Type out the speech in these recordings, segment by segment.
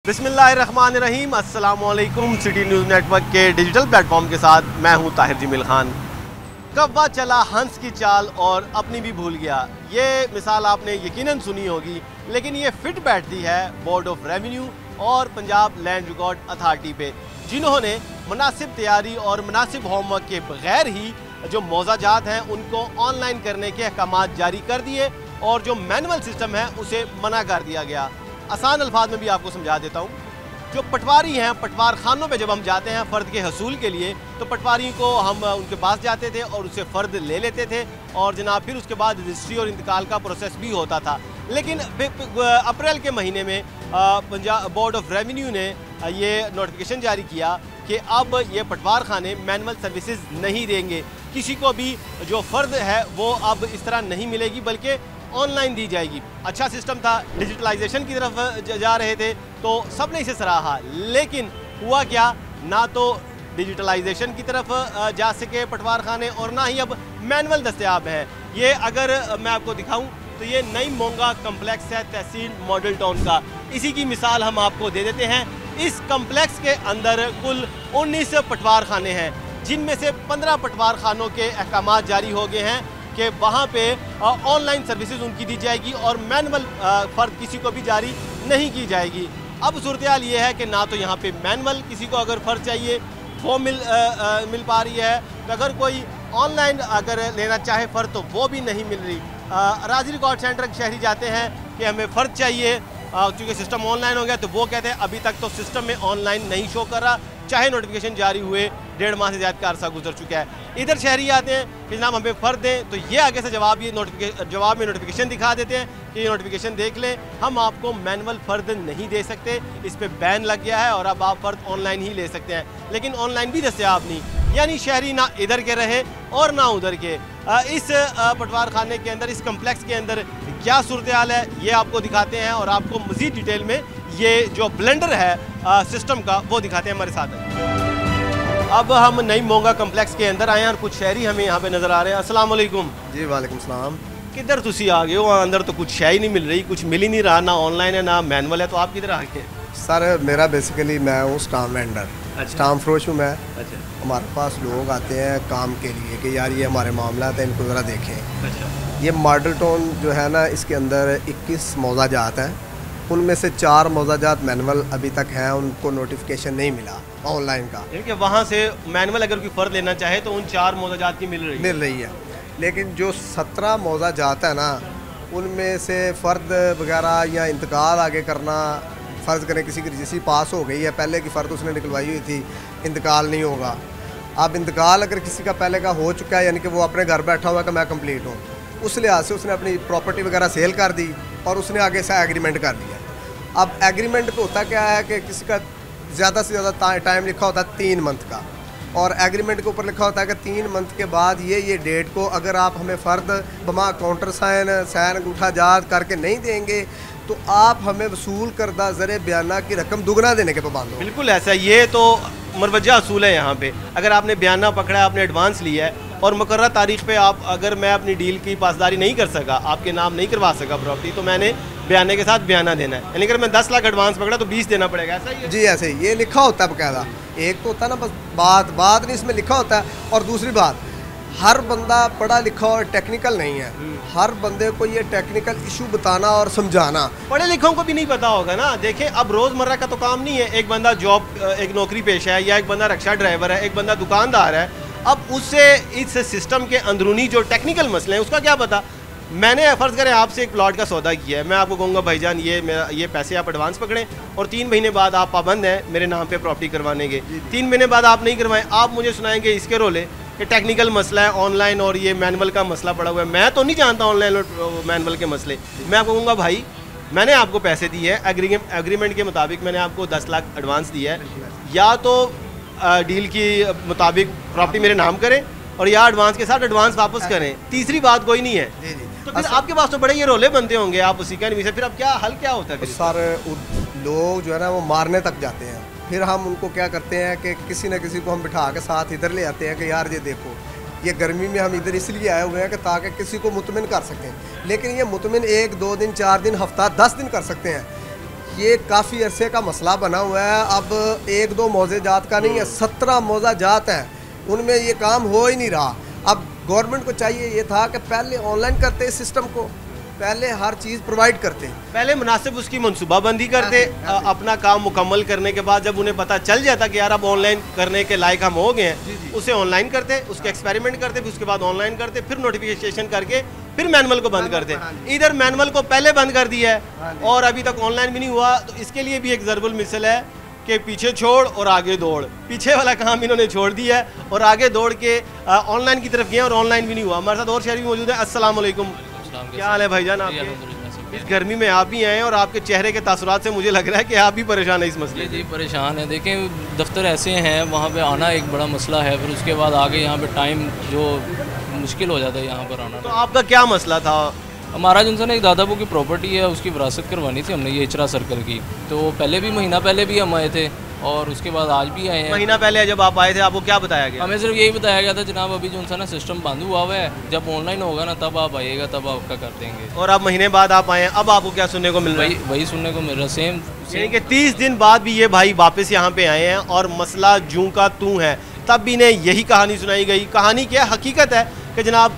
बिस्मिल्लाहिर्रहमानिर्रहीम। अस्सलामुअलैकुम। City news network के डिजिटल प्लेटफॉर्म के साथ मैं हूं ताहिर जमील खान। कौवा चला हंस की चाल और अपनी भी भूल गया, ये मिसाल आपने यकीनन सुनी होगी, लेकिन ये फिट बैठती है बोर्ड ऑफ रेवेन्यू और पंजाब लैंड रिकॉर्ड अथॉरिटी पे, जिन्होंने मुनासिब तैयारी और मुनासिब होमवर्क के बगैर ही जो मौज़ाजात हैं उनको ऑनलाइन करने के अहकामात जारी कर दिए और जो मैनुअल सिस्टम है उसे मना कर दिया गया। आसान अल्फाज में भी आपको समझा देता हूँ। जो पटवारी हैं, पटवार खानों पे जब हम जाते हैं फ़र्द के हसूल के लिए, तो पटवारी को हम उनके पास जाते थे और उससे फ़र्द ले लेते थे और जनाब फिर उसके बाद रजिस्ट्री और इंतकाल का प्रोसेस भी होता था। लेकिन अप्रैल के महीने में पंजाब बोर्ड ऑफ रेवेन्यू ने ये नोटिफिकेशन जारी किया कि अब ये पटवार खाने मैनुअल सर्विसेज नहीं देंगे। किसी को भी जो फ़र्द है वो अब इस तरह नहीं मिलेगी बल्कि ऑनलाइन दी जाएगी। अच्छा सिस्टम था, डिजिटलाइजेशन की तरफ जा रहे थे तो सब ने इसे सराहा, लेकिन हुआ क्या, ना तो डिजिटलाइजेशन की तरफ जा सके पटवार खाने और ना ही अब मैनुअल दस्तयाब है। ये अगर मैं आपको दिखाऊं तो ये नई मोंगा कम्प्लेक्स है तहसील मॉडल टाउन का। इसी की मिसाल हम आपको दे देते हैं। इस कम्प्लेक्स के अंदर कुल 19 पटवार खाने हैं, जिनमें से 15 पटवार खानों के अहकामात जारी हो गए हैं कि वहाँ पे ऑनलाइन सर्विसेज उनकी दी जाएगी और मैनुअल फ़र्द किसी को भी जारी नहीं की जाएगी। अब सूरत हाल ये है कि ना तो यहाँ पे मैनुअल किसी को अगर फ़र्द चाहिए वो मिल पा रही है, तो अगर कोई ऑनलाइन अगर लेना चाहे फ़र्द तो वो भी नहीं मिल रही। राजी रिकॉर्ड सेंटर के शहरी जाते हैं कि हमें फ़र्द चाहिए, क्योंकि सिस्टम ऑनलाइन हो गया, तो वो कहते हैं अभी तक तो सिस्टम में ऑनलाइन नहीं शो कर रहा, चाहे नोटिफिकेशन जारी हुए 1.5 माह से ज़्यादा का अरसा गुजर चुका है। इधर शहरी आते हैं कि जनाब हमें फ़र्द दें, तो ये आगे से जवाब में नोटिफिकेशन दिखा देते हैं कि ये नोटिफिकेशन देख लें, हम आपको मैनुअल फ़र्द नहीं दे सकते, इस पर बैन लग गया है और अब आप फ़र्द ऑनलाइन ही ले सकते हैं। लेकिन ऑनलाइन भी दस्तयाब नहीं, यानी शहरी ना इधर के रहे और ना उधर के। इस पटवार खाने के अंदर, इस कम्प्लेक्स के अंदर क्या सूरत हाल है ये आपको दिखाते हैं और आपको मज़ीद डिटेल में ये जो ब्लेंडर है सिस्टम का वो दिखाते हैं हमारे साथ। अब हम नई मोंगा कम्प्लेक्स के अंदर आए हैं और कुछ शहरी हमें यहाँ पे नज़र आ रहे हैं। अस्सलाम वालेकुम जी। वालेकुम सलाम। किधर तुसी आ गए हो? अंदर तो कुछ शय ही नहीं मिल रही, कुछ मिल ही नहीं रहा, ना ऑनलाइन है ना मैनुअल है, तो आप किधर आ गए? सर मेरा बेसिकली मैं हूँ स्टाम्प वेंडर। अच्छा। स्टाम्प फरोश हूँ मैं। अच्छा। हमारे पास लोग आते हैं काम के लिए कि यार ये हमारे मामला है, इनको ज़रा देखें। अच्छा। ये मॉडल टाउन जो है ना, इसके अंदर 21 मौज़ाजात हैं, उनमें से 4 मौज़ाजात मैनुअल अभी तक हैं, उनको नोटिफिकेशन नहीं मिला ऑनलाइन का। कि वहाँ से मैनुअल अगर कोई फ़र्द लेना चाहे तो उन 4 मौज़ाजात की मिल रही है। लेकिन जो 17 मौज़ाजात है ना, उनमें से फ़र्द वगैरह या इंतकाल आगे करना, फ़र्ज़ करें किसी की रजिस्ट्री पास हो गई है, पहले की फ़र्द उसने निकलवाई हुई थी, इंतकाल नहीं होगा। अब इंतकाल अगर किसी का पहले का हो चुका है, यानी कि वो अपने घर बैठा हुआ कि मैं कंप्लीट हूँ, उस लिहाज से उसने अपनी प्रॉपर्टी वगैरह सेल कर दी और उसने आगे से एग्रीमेंट कर दिया। अब एग्रीमेंट पे होता क्या है कि किसी का ज़्यादा से ज़्यादा टाइम लिखा होता है 3 मंथ का, और एग्रीमेंट के ऊपर लिखा होता है कि 3 मंथ के बाद ये डेट को अगर आप हमें फ़र्द बमा काउंटर साइन अंगूठा जात करके नहीं देंगे तो आप हमें वसूल करदा ज़रे बयाना की रकम दुगना देने के पाबंद हो। बिल्कुल ऐसा, ये तो मरवजा असूल है यहाँ पे। अगर आपने बयाना पकड़ा है, आपने एडवांस लिया है और मुकर्रर तारीख पे आप, अगर मैं अपनी डील की पासदारी नहीं कर सका, आपके नाम नहीं करवा सका प्रॉपर्टी, तो मैंने बयाने के साथ बयाना देना है। यानी अगर मैं 10 लाख एडवांस पकड़ा तो 20 देना पड़ेगा, ऐसा ही है? जी ऐसे ही, ये लिखा होता है बकायदा। एक तो होता है ना बस बात नहीं, इसमें लिखा होता है। और दूसरी बात, हर बंदा पढ़ा लिखा और टेक्निकल नहीं है। हर बंदे को ये टेक्निकल इशू बताना और समझाना, पढ़े लिखों को भी नहीं पता होगा ना। देखें, अब रोज़मर्रा का तो काम नहीं है, एक बंदा जॉब, एक नौकरी पेशा है, या एक बंदा रिक्शा ड्राइवर है, एक बंदा दुकानदार है। अब उससे इस सिस्टम के अंदरूनी जो टेक्निकल मसले हैं उसका क्या पता। मैंने फ़र्ज़ करें आपसे एक प्लॉट का सौदा किया है, मैं आपको कहूँगा भाईजान ये पैसे आप एडवांस पकड़ें और 3 महीने बाद आप पाबंद हैं मेरे नाम पे प्रॉपर्टी करवाने के। 3 महीने बाद आप नहीं करवाएं, आप मुझे सुनाएंगे इसके रोले कि टेक्निकल मसला है ऑनलाइन और ये मैनुअल का मसला पड़ा हुआ है। मैं तो नहीं जानता ऑनलाइन और मैनुअल के मसले। मैं आपको कहूँगा भाई, मैंने आपको पैसे दिए हैं, एग्रीमेंट के मुताबिक मैंने आपको 10 लाख एडवांस दिया है, या तो डील की मुताबिक प्रॉपर्टी मेरे नाम करें और या एडवांस के साथ एडवांस वापस करें। तीसरी बात कोई नहीं है। तो फिर आपके पास तो बड़े ये रोले बनते होंगे, आप उसी का नहीं से, फिर अब क्या हल क्या होता है? सारे लोग जो है ना वो मारने तक जाते हैं। फिर हम उनको क्या करते हैं कि किसी न किसी को हम बिठा के साथ इधर ले आते हैं कि यार ये देखो, ये गर्मी में हम इधर इसलिए आए हुए हैं कि ताकि किसी को मुतमिन कर सकें। लेकिन ये मुतमिन 1, 2 दिन, 4 दिन, हफ्ता, 10 दिन कर सकते हैं। ये काफ़ी अरसे का मसला बना हुआ है। अब एक दो मौजे जात का नहीं है, 17 मौजा जात हैं, उनमें ये काम हो ही नहीं रहा। अब गवर्नमेंट को चाहिए ये था कि पहले ऑनलाइन करते इस सिस्टम को, पहले हर चीज़ प्रोवाइड करते, पहले मुनासिब उसकी मनसूबाबंदी करते, अपना काम मुकम्मल करने के बाद जब उन्हें पता चल जाता कि यार अब ऑनलाइन करने के लायक हम हो गए हैं, उसे ऑनलाइन करते, उसके एक्सपेरिमेंट करते, फिर उसके बाद ऑनलाइन करते, फिर नोटिफिकेशन करके फिर मैनुअल को बंद करते। इधर मैनुअल को पहले बंद कर दिया है और अभी तक ऑनलाइन भी नहीं हुआ। तो इसके लिए भी एक ज़रबुल मिसल है कि पीछे छोड़ और आगे दौड़। पीछे वाला काम इन्होंने छोड़ दिया है और आगे दौड़ के ऑनलाइन की तरफ गए और ऑनलाइन भी नहीं हुआ। हमारे साथ और शहरी मौजूद है। अस्सलाम वालेकुम, क्या हाल है भाईजान आपके? इस गर्मी में आप भी आए हैं और आपके चेहरे के तासुरात से मुझे लग रहा है कि आप भी परेशान हैं इस मसले से। जी परेशान है। देखें दफ्तर ऐसे हैं, वहाँ पे आना एक बड़ा मसला है, फिर उसके बाद आगे यहाँ पे टाइम जो मुश्किल हो जाता है यहाँ पर आना। तो आपका क्या मसला था? हमारा जो है एक दादाबू की प्रॉपर्टी है, उसकी विरासत करवानी थी हमने, ये इचरा सर्कल की। तो पहले भी महीना पहले भी हम आए थे और उसके बाद आज भी आए हैं। महीना पहले जब आप आए थे आपको क्या बताया गया? हमें सिर्फ यही बताया गया था जनाब अभी जो ना सिस्टम बंद हुआ है, जब ऑनलाइन होगा ना तब आप आइएगा, तब आपका कर देंगे। और अब महीने बाद आप आए हैं, अब आपको क्या सुनने को मिल रहा है? वही सुनने को मिल रहा है, सेम यानी कि 30 दिन बाद भी ये भाई वापस यहाँ पे आए हैं और मसला जूं का तूं है। तब भी इन्हें यही कहानी सुनाई गई। कहानी क्या हकीकत है कि जनाब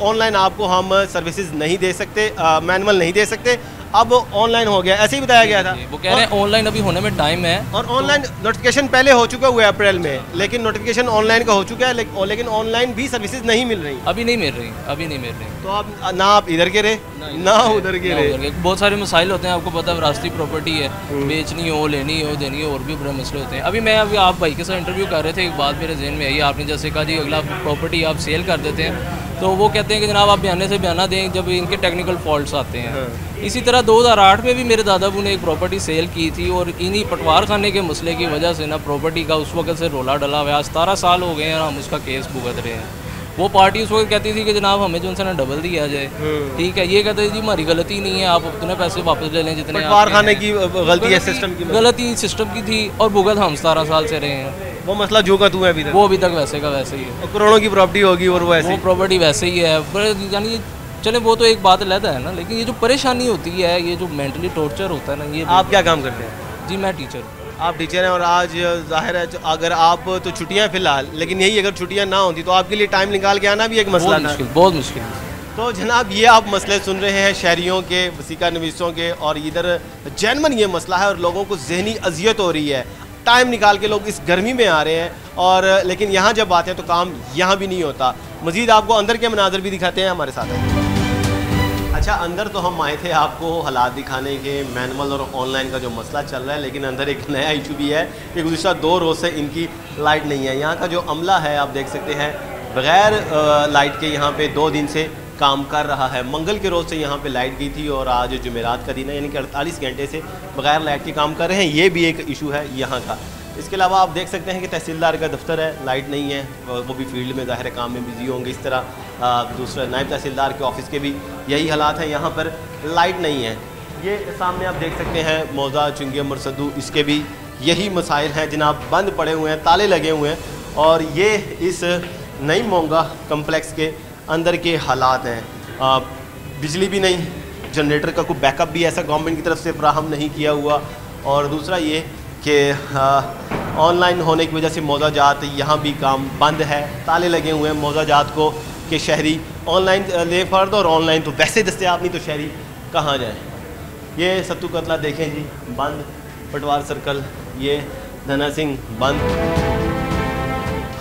ऑनलाइन आपको हम सर्विसेज नहीं दे सकते, मैनुअल नहीं दे सकते, अब ऑनलाइन हो गया, ऐसे ही बताया गया था। वो कह रहे हैं ऑनलाइन अभी होने में टाइम है। और ऑनलाइन नोटिफिकेशन पहले हो चुका हुआ है अप्रैल में, लेकिन नोटिफिकेशन ऑनलाइन का हो चुका है, लेकिन ऑनलाइन भी सर्विसेज नहीं मिल रही। अभी नहीं मिल रही। तो आप ना आप इधर के रहे ना उधर के रहे। बहुत सारे मसाइल होते हैं, आपको पता है विरासती प्रॉपर्टी है, बेचनी हो, लेनी हो, देनी हो, और भी बड़े मसले होते हैं। अभी आप भाई के साथ इंटरव्यू कर रहे थे, एक बात मेरे जहन में आई। आपने जैसे कहा जी अगला प्रॉपर्टी आप सेल कर देते हैं, तो वो कहते हैं कि जनाब आप बयाने से बयाना दें जब इनके टेक्निकल फॉल्ट्स आते हैं। इसी तरह 2008 में भी मेरे दादाबू ने एक प्रॉपर्टी सेल की थी और इन्हीं पटवार खाने के मसले की वजह से ना प्रॉपर्टी का उस वक्त से रोला डला हुआ है। 17 साल हो गए हैं हम उसका केस भुगत रहे हैं। वो पार्टी उस वक्त कहती थी कि जनाब हमें जो ना डबल दिया जाए, ठीक है। ये कहते हैं जी हमारी गलती नहीं है, आप उतने पैसे वापस ले लें जितने। पटवार खाने की गलती है, सिस्टम की गलती सिस्टम की थी और भुगत हम 17 साल से रहे हैं। वो मसला जो का तू है अभी तक, वो अभी तक वैसे का वैसे ही है। करोड़ों की प्रॉपर्टी होगी और वो प्रॉपर्टी वैसे ही है। यानी चले वो तो एक बात अलग है ना, लेकिन ये जो परेशानी होती है, ये जो मेंटली टॉर्चर होता है ना, ये। आप क्या काम करते हैं? जी मैं टीचर हूँ। आप टीचर हैं और आज जाहिर है अगर आप तो छुट्टियां फिलहाल, लेकिन यही अगर छुट्टियां ना होती तो आपके लिए टाइम निकाल के आना भी एक मसला था। बहुत मुश्किल। तो जनाब ये आप मसले सुन रहे हैं शहरियों के, वसीका नवीसों के, और इधर जैनमन ये मसला है और लोगों को जहनी अजियत हो रही है। टाइम निकाल के लोग इस गर्मी में आ रहे हैं और लेकिन यहाँ जब आते हैं तो काम यहाँ भी नहीं होता। मज़ीद आपको अंदर के मनाजर भी दिखाते हैं, हमारे साथ हैं। अच्छा, अंदर तो हम आए थे आपको हालात दिखाने के, मैनुअल और ऑनलाइन का जो मसला चल रहा है, लेकिन अंदर एक नया इशू भी है कि गुज़िश्ता 2 रोज़ से इनकी लाइट नहीं है। यहाँ का जो अमला है आप देख सकते हैं बग़ैर लाइट के यहाँ पे 2 दिन से काम कर रहा है। मंगल के रोज़ से यहाँ पे लाइट गई थी और आज जुमेरात का दिन है, यानी कि 48 घंटे से बग़ैर लाइट के काम कर रहे हैं। ये भी एक इशू है यहाँ का। इसके अलावा आप देख सकते हैं कि तहसीलदार का दफ्तर है, लाइट नहीं है, वो भी फील्ड में ज़ाहिर काम में बिजी होंगे। इस तरह दूसरा नायब तहसीलदार के ऑफ़िस के भी यही हालात हैं, यहाँ पर लाइट नहीं है। ये सामने आप देख सकते हैं मौज़ा, चुंगे, मरसदू, इसके भी यही मसाइल हैं जनाब, बंद पड़े हुए हैं, ताले लगे हुए हैं। और ये इस नई मोंगा कम्प्लेक्स के अंदर के हालात हैं। बिजली भी नहीं, जनरेटर का कोई बैकअप भी ऐसा गवर्नमेंट की तरफ से फराहम नहीं किया हुआ। और दूसरा ये कि ऑनलाइन होने की वजह से मौज़ा जात यहाँ भी काम बंद है, ताले लगे हुए हैं मौज़ा जात को कि शहरी ऑनलाइन ले फ़र्द, और ऑनलाइन तो वैसे दस्तयाब नहीं, तो शहरी कहाँ जाए। ये सत्तू कतला देखें जी, बंद। पटवार सर्कल, ये धना सिंह, बंद।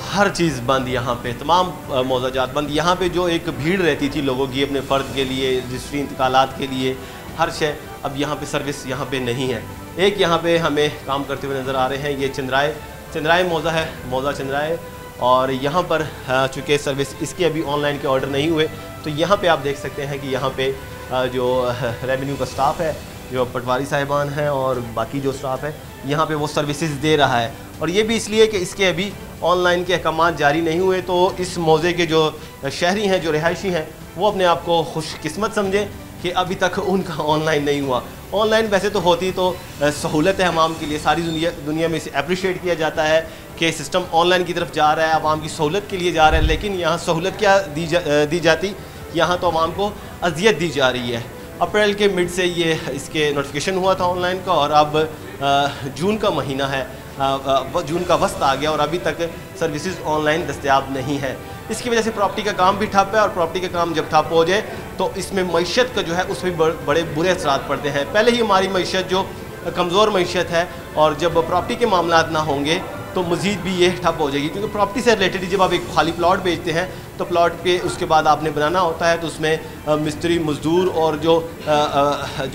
हर चीज़ बंद यहाँ पे, तमाम मौज़ाजात बंद। यहाँ पे जो एक भीड़ रहती थी लोगों की अपने फ़र्द के लिए, रजिस्ट्री इंतकालात के लिए, हर शय, अब यहाँ पे सर्विस यहाँ पे नहीं है। एक यहाँ पे हमें काम करते हुए नज़र आ रहे हैं, ये चंद्राए मौज़ा है, मौज़ा चंद्राए। और यहाँ पर चूँकि सर्विस इसके अभी ऑनलाइन के ऑर्डर नहीं हुए, तो यहाँ पे आप देख सकते हैं कि यहाँ पे जो रेवेन्यू का स्टाफ है, जो पटवारी साहिबान हैं और बाकी जो स्टाफ है, यहाँ पे वो सर्विसेज दे रहा है। और ये भी इसलिए कि इसके अभी ऑनलाइन के अहकाम जारी नहीं हुए। तो इस मौज़े के जो शहरी हैं, जो रिहायशी हैं, वो अपने आप को खुशकिस्मत समझें कि अभी तक उनका ऑनलाइन नहीं हुआ। ऑनलाइन वैसे तो होती तो सहूलत है आवाम के लिए, सारी दुनिया में इसे अप्रिशिएट किया जाता है कि सिस्टम ऑनलाइन की तरफ जा रहा है, आवाम की सहूलत के लिए जा रहा है। लेकिन यहाँ सहूलत क्या दी जाती, यहाँ तो आवाम को अजियत दी जा रही है। अप्रैल के मिड से ये इसके नोटिफिकेशन हुआ था ऑनलाइन का, और अब जून का महीना है, जून का वस्त आ गया और अभी तक सर्विसेज ऑनलाइन दस्तयाब नहीं है। इसकी वजह से प्रॉपर्टी का काम भी ठप है, और प्रॉपर्टी का काम जब ठप हो जाए तो इसमें मईशत का जो है उस पर बड़े बुरे असरात पड़ते हैं। पहले ही हमारी मईशत जो कमज़ोर मईशत है, और जब प्रॉपर्टी के मामला ना होंगे तो मज़ीद भी ये ठप हो जाएगी, क्योंकि प्रॉपर्टी से रिलेटेड जब आप एक खाली प्लॉट बेचते हैं तो प्लॉट पे उसके बाद आपने बनाना होता है, तो उसमें मिस्त्री मज़दूर और जो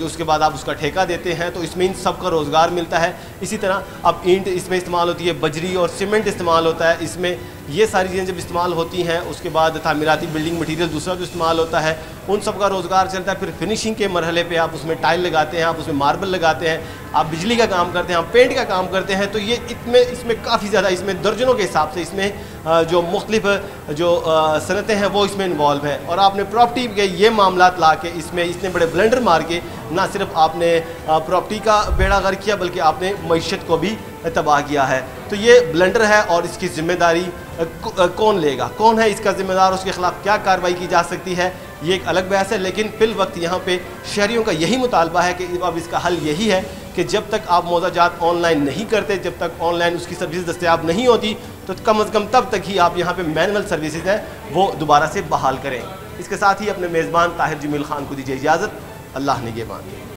उसके बाद आप उसका ठेका देते हैं, तो इसमें इन सब का रोज़गार मिलता है। इसी तरह अब ईंट इसमें इस्तेमाल होती है, बजरी और सीमेंट इस्तेमाल होता है इसमें। ये सारी चीज़ें जब इस्तेमाल होती हैं, उसके बाद तामीराती बिल्डिंग मटीरियल दूसरा जो इस्तेमाल होता है, उन सब का रोज़गार चलता है। फिर फिनिशिंग के मरहले पे आप उसमें टाइल लगाते हैं, आप उसमें मार्बल लगाते हैं, आप बिजली का काम करते हैं, आप पेंट का काम करते हैं। तो ये इसमें काफ़ी ज़्यादा, इसमें दर्जनों के हिसाब से इसमें जो मुख्तलिफ जो सनतें हैं वो इसमें इन्वॉल्व है। और आपने प्रॉपर्टी के ये मामलात ला के इसमें इतने बड़े ब्लेंडर मार के ना सिर्फ आपने प्रॉपर्टी का बेड़ा गर्क किया, बल्कि आपने मईशत को भी तबाह किया है। तो ये ब्लेंडर है, और इसकी ज़िम्मेदारी कौन लेगा, कौन है इसका ज़िम्मेदार, उसके ख़िलाफ़ क्या कार्रवाई की जा सकती है, ये एक अलग बहस है। लेकिन फिल वक्त यहाँ पे शहरियों का यही मुतालबा है कि अब इसका हल यही है कि जब तक आप मौज़ाजात ऑनलाइन नहीं करते, जब तक ऑनलाइन उसकी सर्विस दस्तयाब नहीं होती, तो कम अज़ कम तब तक ही आप यहाँ पे मैनुअल सर्विसेज हैं वो दोबारा से बहाल करें। इसके साथ ही अपने मेज़बान ताहिर जमील ख़ान को दीजिए इजाज़त। अल्लाह निगहबान।